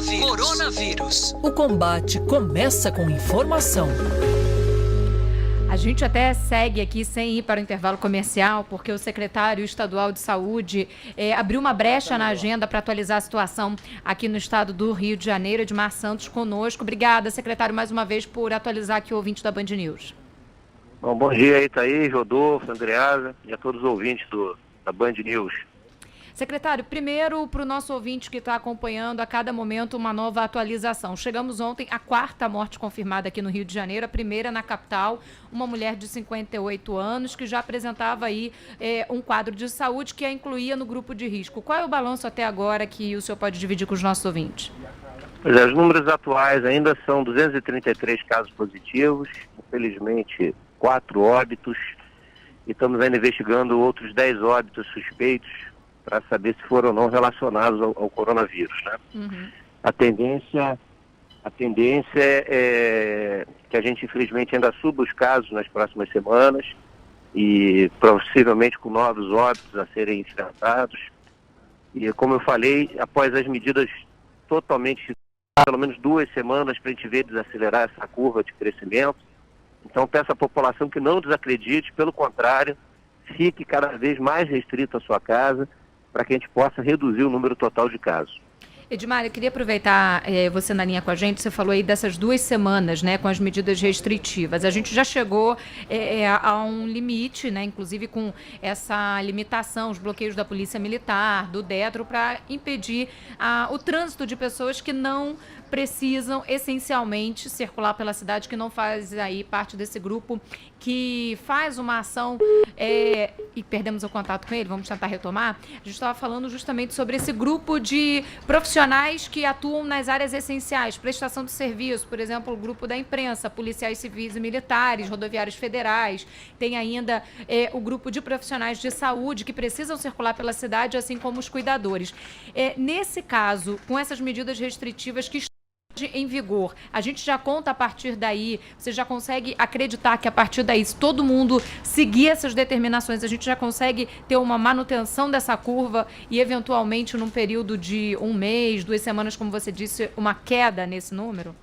Coronavírus. O combate começa com informação. A gente até segue aqui sem ir para o intervalo comercial, porque o secretário estadual de saúde abriu uma brecha na agenda para atualizar a situação aqui no estado do Rio de Janeiro. Edmar Santos conosco. Obrigada, secretário, mais uma vez por atualizar aqui o ouvinte da Band News. Bom dia aí, Thaís, Rodolfo, Andreasa e a todos os ouvintes da Band News. Secretário, primeiro para o nosso ouvinte que está acompanhando a cada momento uma nova atualização. Chegamos ontem à 4ª morte confirmada aqui no Rio de Janeiro, a primeira na capital, uma mulher de 58 anos que já apresentava aí um quadro de saúde que a incluía no grupo de risco. Qual é o balanço até agora que o senhor pode dividir com os nossos ouvintes? Pois é, os números atuais ainda são 233 casos positivos, infelizmente 4 óbitos, e estamos ainda investigando outros 10 óbitos suspeitos, para saber se foram ou não relacionados ao coronavírus, né? Uhum. A tendência é que a gente, infelizmente, ainda suba os casos nas próximas semanas e possivelmente com novos óbitos a serem enfrentados. E, como eu falei, após as medidas totalmente, pelo menos 2 semanas para a gente ver desacelerar essa curva de crescimento. Então, peço à população que não desacredite, pelo contrário, fique cada vez mais restrito à sua casa, para que a gente possa reduzir o número total de casos. Edmar, eu queria aproveitar você na linha com a gente, você falou aí dessas 2 semanas, né, com as medidas restritivas. A gente já chegou a um limite, né, inclusive com essa limitação, os bloqueios da Polícia Militar, do Detro, para impedir o trânsito de pessoas que não precisam essencialmente circular pela cidade, que não faz aí parte desse grupo que faz uma ação e perdemos o contato com ele, vamos tentar retomar. A gente estava falando justamente sobre esse grupo de profissionais que atuam nas áreas essenciais, prestação de serviço, por exemplo, o grupo da imprensa, policiais civis e militares, rodoviários federais, tem ainda o grupo de profissionais de saúde que precisam circular pela cidade, assim como os cuidadores. Nesse caso, com essas medidas restritivas que em vigor, a gente já conta a partir daí, você já consegue acreditar que a partir daí, se todo mundo seguir essas determinações, a gente já consegue ter uma manutenção dessa curva e eventualmente num período de 1 mês, 2 semanas, como você disse, uma queda nesse número?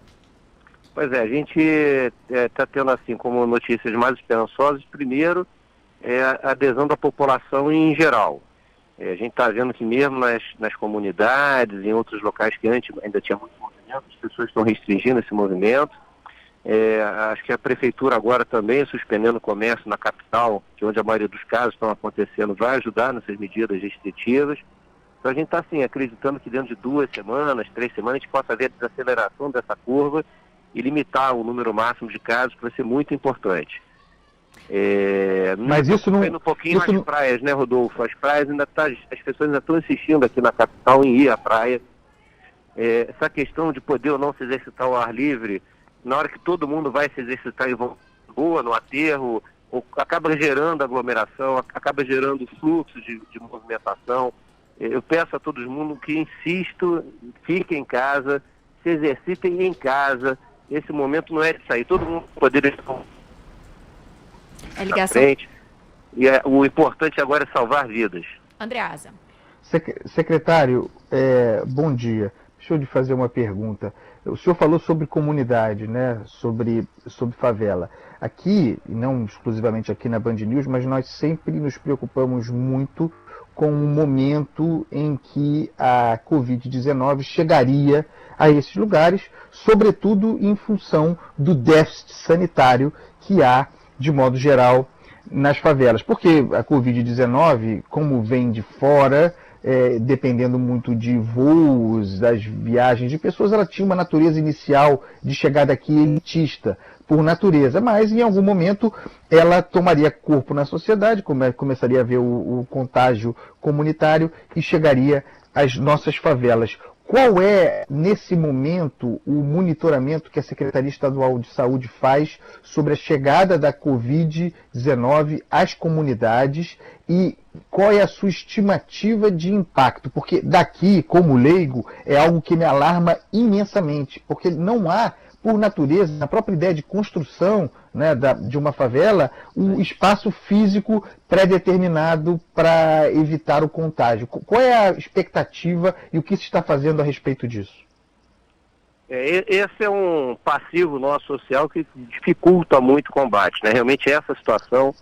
Pois é, a gente está tendo assim como notícias mais esperançosas. Primeiro, a adesão da população em geral. A gente está vendo que mesmo nas comunidades, em outros locais que antes ainda tinha muito movimento, as pessoas estão restringindo esse movimento. Acho que a prefeitura agora também, suspendendo o comércio na capital, que é onde a maioria dos casos estão acontecendo, vai ajudar nessas medidas restritivas. Então a gente está assim, acreditando que dentro de 2 semanas, 3 semanas, a gente possa ver a desaceleração dessa curva e limitar o número máximo de casos, que vai ser muito importante. Mas isso não... Um pouquinho as praias, né, Rodolfo? As praias as pessoas ainda estão insistindo aqui na capital em ir à praia. Essa questão de poder ou não se exercitar ao ar livre, na hora que todo mundo vai se exercitar em rua, no aterro, acaba gerando aglomeração, acaba gerando fluxo de movimentação. Eu peço a todo mundo que insistam, fiquem em casa, se exercitem à Esse momento não é de sair, todo mundo poder estar na frente. E o importante agora é salvar vidas. Andreasa. Secretário, bom dia. Deixa eu lhe fazer uma pergunta. O senhor falou sobre comunidade, né? sobre favela. Aqui, não exclusivamente aqui na Band News, mas nós sempre nos preocupamos muito com o momento em que a Covid-19 chegaria a esses lugares, sobretudo em função do déficit sanitário que há, de modo geral, nas favelas. Porque a Covid-19, como vem de fora, dependendo muito de voos, das viagens de pessoas, ela tinha uma natureza inicial de chegada aqui elitista, por natureza, mas em algum momento ela tomaria corpo na sociedade, começaria a haver o contágio comunitário e chegaria às nossas favelas. Qual é, nesse momento, o monitoramento que a Secretaria Estadual de Saúde faz sobre a chegada da Covid-19 às comunidades e qual é a sua estimativa de impacto? Porque daqui, como leigo, é algo que me alarma imensamente, porque não há, por natureza, na própria ideia de construção, né, de uma favela, um espaço físico pré-determinado para evitar o contágio. Qual é a expectativa e o que se está fazendo a respeito disso? Esse é um passivo nosso social que dificulta muito o combate, né? Realmente essa situação,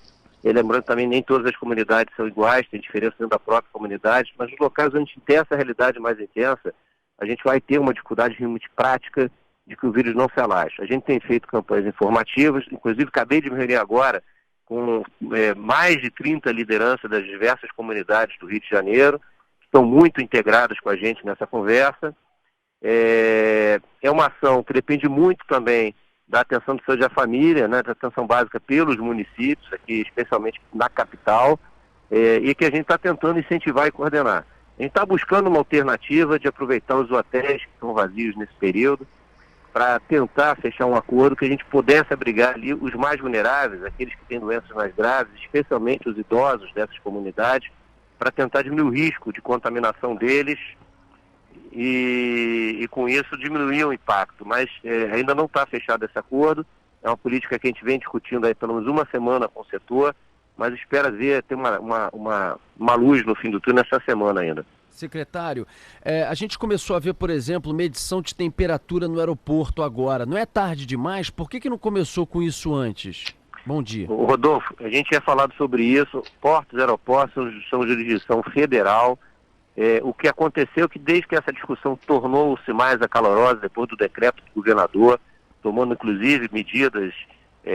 lembrando também nem todas as comunidades são iguais, tem diferença dentro da própria comunidade, mas nos locais onde a gente tem essa realidade mais intensa, a gente vai ter uma dificuldade realmente prática de que o vírus não se alastra. A gente tem feito campanhas informativas, inclusive acabei de me reunir agora com mais de 30 lideranças das diversas comunidades do Rio de Janeiro, que estão muito integradas com a gente nessa conversa. É uma ação que depende muito também da atenção de saúde da família, né, da atenção básica pelos municípios, aqui especialmente na capital, e que a gente está tentando incentivar e coordenar. A gente está buscando uma alternativa de aproveitar os hotéis que estão vazios nesse período, para tentar fechar um acordo que a gente pudesse abrigar ali os mais vulneráveis, aqueles que têm doenças mais graves, especialmente os idosos dessas comunidades, para tentar diminuir o risco de contaminação deles e com isso diminuir o impacto. Mas ainda não está fechado esse acordo, é uma política que a gente vem discutindo aí pelo menos uma semana com o setor, mas espera ter uma luz no fim do túnel nessa semana ainda. Secretário, a gente começou a ver, por exemplo, medição de temperatura no aeroporto agora. Não é tarde demais? Por que não começou com isso antes? Bom dia. Rodolfo, a gente tinha falado sobre isso. Portos e aeroportos são jurisdição federal. O que aconteceu é que desde que essa discussão tornou-se mais acalorosa, depois do decreto do governador, tomando inclusive medidas,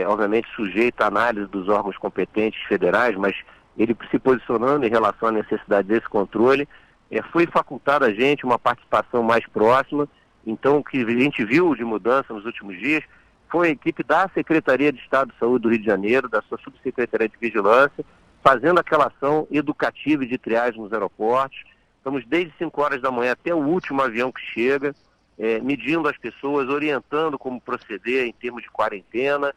obviamente sujeitas à análise dos órgãos competentes federais, mas ele se posicionando em relação à necessidade desse controle, foi facultada a gente uma participação mais próxima. Então, o que a gente viu de mudança nos últimos dias foi a equipe da Secretaria de Estado de Saúde do Rio de Janeiro, da sua Subsecretaria de Vigilância, fazendo aquela ação educativa e de triagem nos aeroportos. Estamos desde 5 horas da manhã até o último avião que chega, medindo as pessoas, orientando como proceder em termos de quarentena,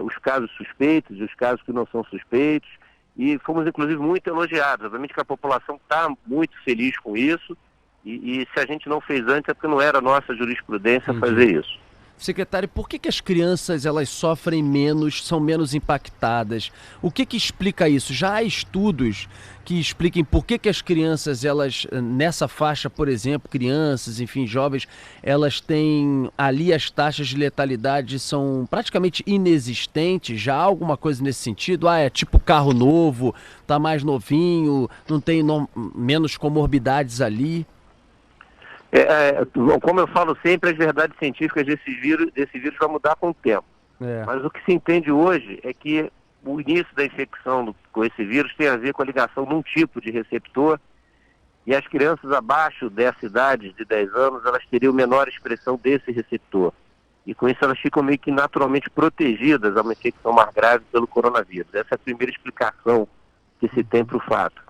os casos suspeitos e os casos que não são suspeitos. E fomos, inclusive, muito elogiados. Obviamente que a população está muito feliz com isso. E se a gente não fez antes é porque não era nossa jurisprudência fazer isso. Secretário, por que as crianças elas sofrem menos, são menos impactadas? O que explica isso? Já há estudos que expliquem por que as crianças, elas, nessa faixa, por exemplo, crianças, enfim, jovens, elas têm ali as taxas de letalidade são praticamente inexistentes? Já há alguma coisa nesse sentido? É tipo carro novo, tá mais novinho, não tem menos comorbidades ali? Como eu falo sempre, as verdades científicas desse vírus vai mudar com o tempo. Mas o que se entende hoje é que o início da infecção com esse vírus tem a ver com a ligação de um tipo de receptor, e as crianças abaixo dessa idade de 10 anos, elas teriam menor expressão desse receptor. E com isso elas ficam meio que naturalmente protegidas a uma infecção mais grave pelo coronavírus. Essa é a primeira explicação que se tem para o fato.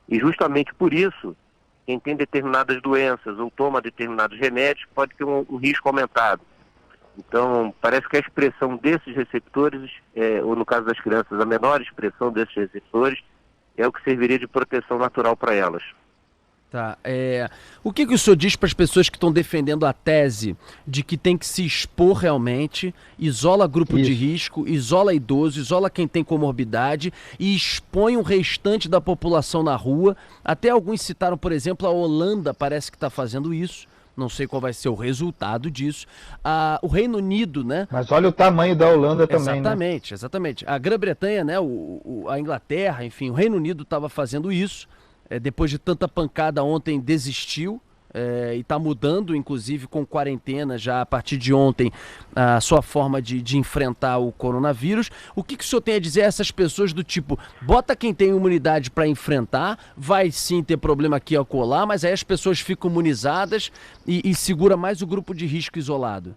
E justamente por isso, quem tem determinadas doenças ou toma determinados remédios pode ter um risco aumentado. Então, parece que a expressão desses receptores, ou no caso das crianças, a menor expressão desses receptores, é o que serviria de proteção natural para elas. Tá. O que o senhor diz para as pessoas que estão defendendo a tese de que tem que se expor realmente, isola grupo de risco, isola idoso, isola quem tem comorbidade e expõe o restante da população na rua? Até alguns citaram, por exemplo, a Holanda parece que está fazendo isso. Não sei qual vai ser o resultado disso. O Reino Unido, né? Mas olha o tamanho da Holanda também, exatamente, né? Exatamente. A Grã-Bretanha, né? A Inglaterra, enfim, o Reino Unido estava fazendo isso. Depois de tanta pancada ontem desistiu e está mudando, inclusive com quarentena já a partir de ontem, a sua forma de enfrentar o coronavírus. O que o senhor tem a dizer a essas pessoas do tipo, bota quem tem imunidade para enfrentar, vai sim ter problema aqui ao colar, mas aí as pessoas ficam imunizadas e segura mais o grupo de risco isolado?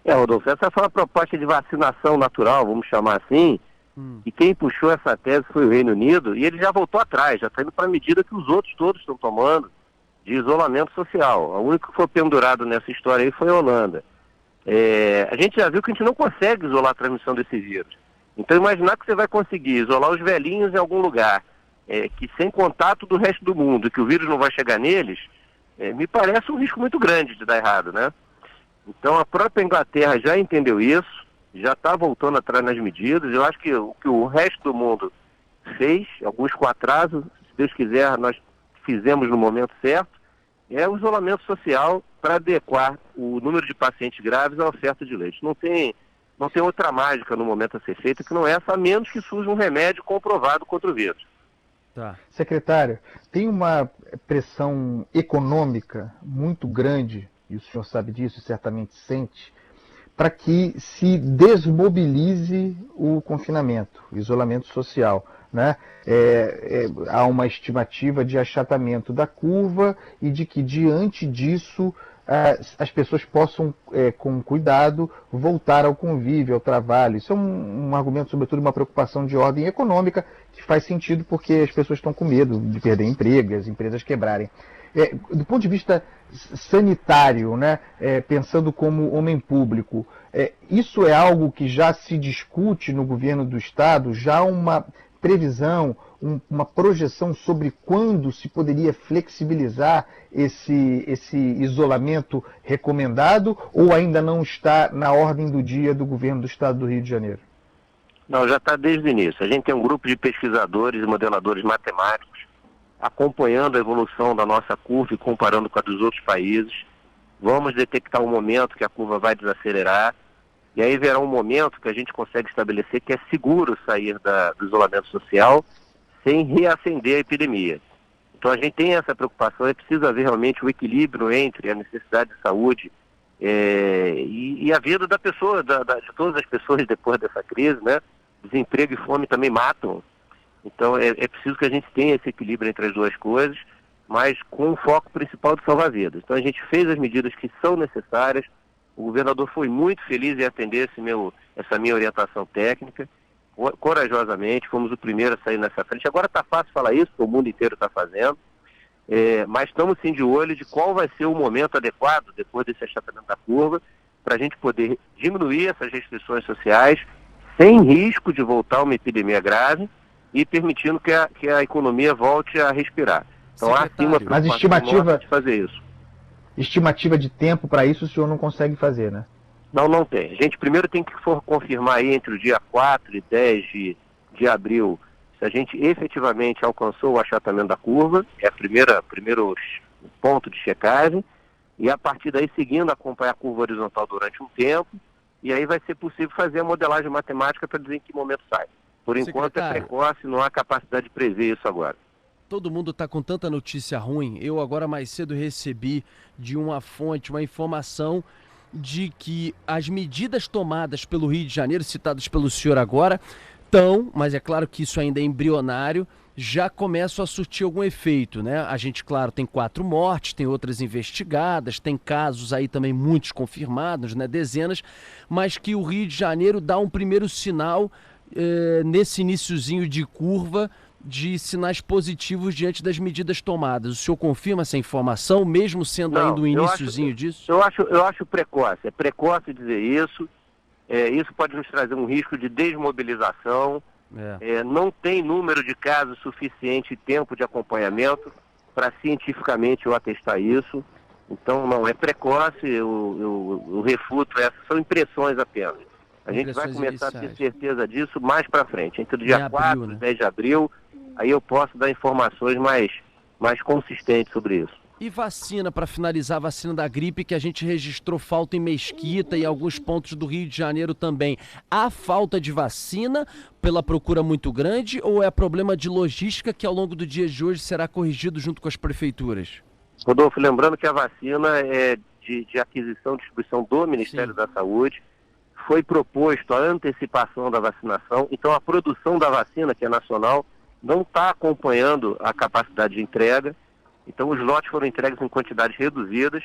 Rodolfo, essa foi uma proposta de vacinação natural, vamos chamar assim, e quem puxou essa tese foi o Reino Unido, e ele já voltou atrás, já está indo para a medida que os outros todos estão tomando de isolamento social. O único que foi pendurado nessa história aí foi a Holanda. A gente já viu que a gente não consegue isolar a transmissão desse vírus. Então imaginar que você vai conseguir isolar os velhinhos em algum lugar, que sem contato do resto do mundo, que o vírus não vai chegar neles, me parece um risco muito grande de dar errado, né? Então a própria Inglaterra já entendeu isso, já está voltando atrás nas medidas. Eu acho que o que o resto do mundo fez, alguns com atraso, se Deus quiser, nós fizemos no momento certo, é o isolamento social para adequar o número de pacientes graves à oferta de leite. Não tem outra mágica no momento a ser feita que não é essa, a menos que surja um remédio comprovado contra o vírus. Tá. Secretário, tem uma pressão econômica muito grande, e o senhor sabe disso e certamente sente, para que se desmobilize o confinamento, o isolamento social, né? Há uma estimativa de achatamento da curva e de que, diante disso, as pessoas possam, com cuidado, voltar ao convívio, ao trabalho. Isso é um argumento, sobretudo, uma preocupação de ordem econômica, que faz sentido porque as pessoas estão com medo de perder emprego, as empresas quebrarem. Do ponto de vista sanitário, né, pensando como homem público, isso é algo que já se discute no governo do Estado, já uma previsão, uma projeção sobre quando se poderia flexibilizar esse isolamento recomendado, ou ainda não está na ordem do dia do governo do Estado do Rio de Janeiro? Não, já está desde o início. A gente tem um grupo de pesquisadores e modeladores matemáticos acompanhando a evolução da nossa curva e comparando com a dos outros países. Vamos detectar um momento que a curva vai desacelerar, e aí verá um momento que a gente consegue estabelecer que é seguro sair do isolamento social sem reacender a epidemia. Então a gente tem essa preocupação, é preciso haver realmente o equilíbrio entre a necessidade de saúde e a vida da pessoa, de todas as pessoas depois dessa crise, né? Desemprego e fome também matam. Então é preciso que a gente tenha esse equilíbrio entre as duas coisas, mas com o foco principal de salvar vidas. Então a gente fez as medidas que são necessárias. O governador foi muito feliz em atender essa minha orientação técnica, corajosamente, fomos o primeiro a sair nessa frente. Agora está fácil falar isso, o mundo inteiro está fazendo, mas estamos sim de olho de qual vai ser o momento adequado, depois desse achatamento da curva, para a gente poder diminuir essas restrições sociais, sem risco de voltar a uma epidemia grave e permitindo que a economia volte a respirar. Então há sim uma preocupação nossa de fazer isso. Estimativa de tempo para isso o senhor não consegue fazer, né? Não tem. A gente primeiro tem que confirmar aí entre o dia 4 e 10 de abril se a gente efetivamente alcançou o achatamento da curva, é o primeiro ponto de checagem, e a partir daí seguindo acompanhar a curva horizontal durante um tempo, e aí vai ser possível fazer a modelagem matemática para dizer em que momento sai. Por enquanto é precoce, não há capacidade de prever isso agora. Todo mundo está com tanta notícia ruim. Eu agora mais cedo recebi de uma fonte, uma informação de que as medidas tomadas pelo Rio de Janeiro, citadas pelo senhor agora, mas é claro que isso ainda é embrionário, já começam a surtir algum efeito, né? A gente, claro, tem 4 mortes, tem outras investigadas, tem casos aí também muitos confirmados, né? Dezenas, mas que o Rio de Janeiro dá um primeiro sinal nesse iniciozinho de curva, de sinais positivos diante das medidas tomadas. O senhor confirma essa informação, mesmo sendo ainda um iniciozinho disso? Eu acho precoce. É precoce dizer isso. Isso pode nos trazer um risco de desmobilização. Não tem número de casos suficiente e tempo de acompanhamento para cientificamente eu atestar isso. Então, não, é precoce. Eu refuto são impressões apenas. A gente vai começar a ter certeza disso mais para frente, entre o dia 4 e 10 de abril. Aí eu posso dar informações mais consistentes sobre isso. E vacina, para finalizar, a vacina da gripe, que a gente registrou falta em Mesquita e alguns pontos do Rio de Janeiro também. Há falta de vacina pela procura muito grande, ou é problema de logística que ao longo do dia de hoje será corrigido junto com as prefeituras? Rodolfo, lembrando que a vacina é de aquisição e distribuição do Ministério da Saúde. Foi proposto a antecipação da vacinação, então a produção da vacina, que é nacional, não está acompanhando a capacidade de entrega. Então os lotes foram entregues em quantidades reduzidas.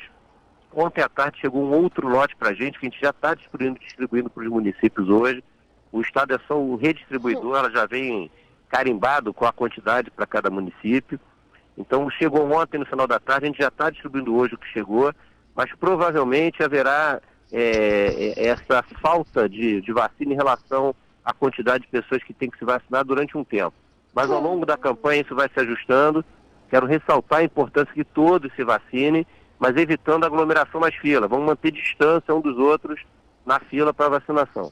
Ontem à tarde chegou um outro lote para a gente, que a gente já está distribuindo para os municípios hoje. O Estado é só o redistribuidor, ela já vem carimbado com a quantidade para cada município. Então chegou ontem no final da tarde, a gente já está distribuindo hoje o que chegou, mas provavelmente haverá essa falta de vacina em relação à quantidade de pessoas que têm que se vacinar durante um tempo. Mas ao longo da campanha isso vai se ajustando. Quero ressaltar a importância que todos se vacinem, mas evitando aglomeração nas filas. Vamos manter distância um dos outros na fila para vacinação.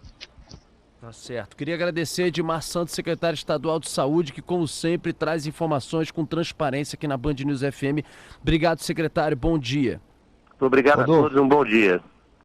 Tá certo. Queria agradecer a Edmar Santos, secretário estadual de saúde, que como sempre traz informações com transparência aqui na Band News FM. Obrigado, secretário. Bom dia. Obrigado Rodolfo, a todos, um bom dia.